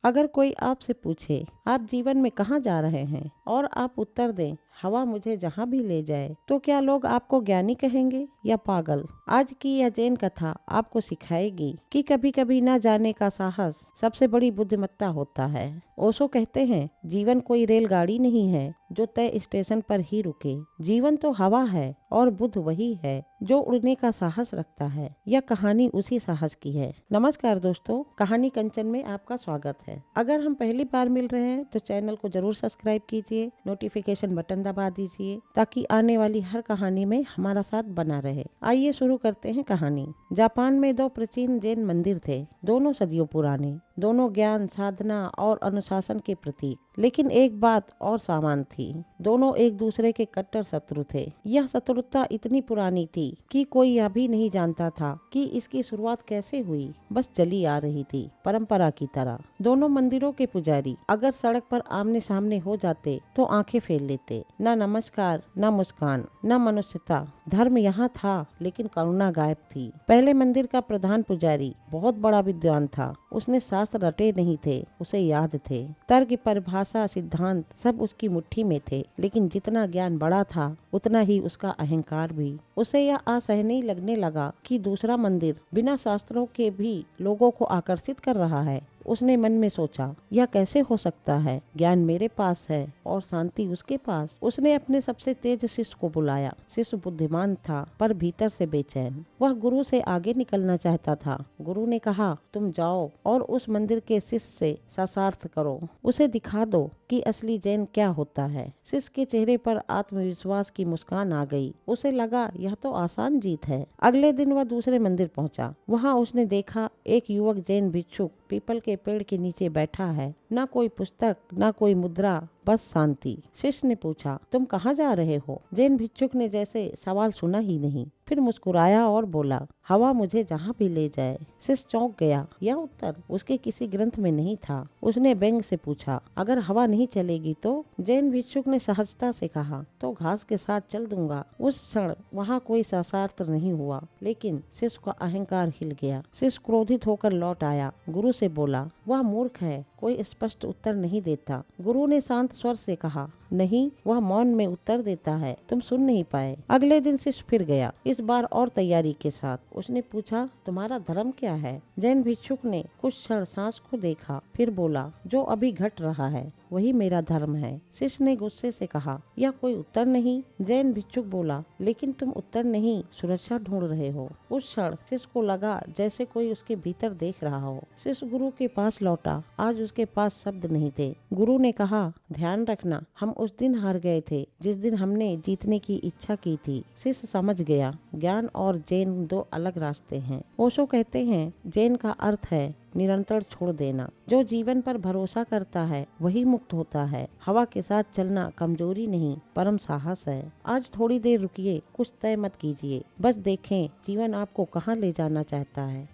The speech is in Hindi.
अगर कोई आपसे पूछे आप जीवन में कहाँ जा रहे हैं और आप उत्तर दें हवा मुझे जहाँ भी ले जाए, तो क्या लोग आपको ज्ञानी कहेंगे या पागल? आज की यह जैन कथा आपको सिखाएगी कि कभी कभी न जाने का साहस सबसे बड़ी बुद्धिमत्ता होता है। ओशो कहते हैं जीवन कोई रेलगाड़ी नहीं है जो तय स्टेशन पर ही रुके। जीवन तो हवा है और बुद्ध वही है जो उड़ने का साहस रखता है। यह कहानी उसी साहस की है। नमस्कार दोस्तों, कहानी कंचन में आपका स्वागत है। अगर हम पहली बार मिल रहे हैं तो चैनल को जरूर सब्सक्राइब कीजिए, नोटिफिकेशन बटन दबा दीजिए ताकि आने वाली हर कहानी में हमारा साथ बना रहे। आइए शुरू करते हैं कहानी। जापान में दो प्राचीन जैन मंदिर थे, दोनों सदियों पुराने, दोनों ज्ञान, साधना और अनुशासन के प्रतीक। लेकिन एक बात और सामान थी, दोनों एक दूसरे के कट्टर शत्रु थे। यह शत्रुता इतनी पुरानी थी कि कोई यह भी नहीं जानता था कि इसकी शुरुआत कैसे हुई, बस चली आ रही थी परंपरा की तरह। दोनों मंदिरों के पुजारी अगर सड़क पर आमने सामने हो जाते तो आंखें फेर लेते। न नमस्कार, न मुस्कान, न मनुष्यता। धर्म यहाँ था लेकिन करुणा गायब थी। पहले मंदिर का प्रधान पुजारी बहुत बड़ा विद्वान था। उसने शास्त्र रटे नहीं थे, उसे याद थे। तर्क, परिभाषा, सिद्धांत सब उसकी मुट्ठी में थे। लेकिन जितना ज्ञान बड़ा था उतना ही उसका अहंकार भी। उसे यह असहनीय लगने लगा कि दूसरा मंदिर बिना शास्त्रों के भी लोगों को आकर्षित कर रहा है। उसने मन में सोचा, यह कैसे हो सकता है? ज्ञान मेरे पास है और शांति उसके पास। उसने अपने सबसे तेज शिष्य को बुलाया। शिष्य बुद्धिमान था पर भीतर से बेचैन। वह गुरु से आगे निकलना चाहता था। गुरु ने कहा, तुम जाओ और उस मंदिर के शिष्य से शास्त्रार्थ करो, उसे दिखा दो कि असली जैन क्या होता है। शिष्य के चेहरे पर आत्मविश्वास की मुस्कान आ गई। उसे लगा यह तो आसान जीत है। अगले दिन वह दूसरे मंदिर पहुंचा। वहां उसने देखा एक युवक जैन भिक्षुक पीपल के पेड़ के नीचे बैठा है। न कोई पुस्तक, न कोई मुद्रा, बस शांति। शिष्य ने पूछा, तुम कहाँ जा रहे हो? जैन भिक्षुक ने जैसे सवाल सुना ही नहीं, फिर मुस्कुराया और बोला, हवा मुझे जहाँ भी ले जाए। शिष्य चौंक गया। यह उत्तर उसके किसी ग्रंथ में नहीं था। उसने व्यंग से पूछा, अगर हवा नहीं चलेगी तो? जैन भिक्षुक ने सहजता से कहा, तो घास के साथ चल दूंगा। उस क्षण वहाँ कोई शास्त्रार्थ नहीं हुआ, लेकिन शिष्य का अहंकार हिल गया। शिष्य क्रोधित होकर लौट आया। गुरु से बोला, वह मूर्ख है, कोई स्पष्ट उत्तर नहीं देता। गुरु ने शांत स्वर से कहा, नहीं, वह मौन में उत्तर देता है, तुम सुन नहीं पाए। अगले दिन शिष्य फिर गया, इस बार और तैयारी के साथ। उसने पूछा, तुम्हारा धर्म क्या है? जैन भिक्षुक ने कुछ क्षण सांस को देखा, फिर बोला, जो अभी घट रहा है वही मेरा धर्म है। शिष्य ने गुस्से से कहा, यह कोई उत्तर नहीं। जैन भिक्षुक बोला, लेकिन तुम उत्तर नहीं, सुरक्षा ढूंढ रहे हो। उस क्षण शिष्य को लगा जैसे कोई उसके भीतर देख रहा हो। शिष्य गुरु के पास लौटा। आज उसके पास शब्द नहीं थे। गुरु ने कहा, ध्यान रखना, हम उस दिन हार गए थे जिस दिन हमने जीतने की इच्छा की थी। शिष्य समझ गया, ज्ञान और जैन दो अलग रास्ते हैं। ओशो कहते हैं, जैन का अर्थ है निरंतर छोड़ देना। जो जीवन पर भरोसा करता है वही मुक्त होता है। हवा के साथ चलना कमजोरी नहीं, परम साहस है। आज थोड़ी देर रुकिए, कुछ तय मत कीजिए, बस देखें जीवन आपको कहाँ ले जाना चाहता है।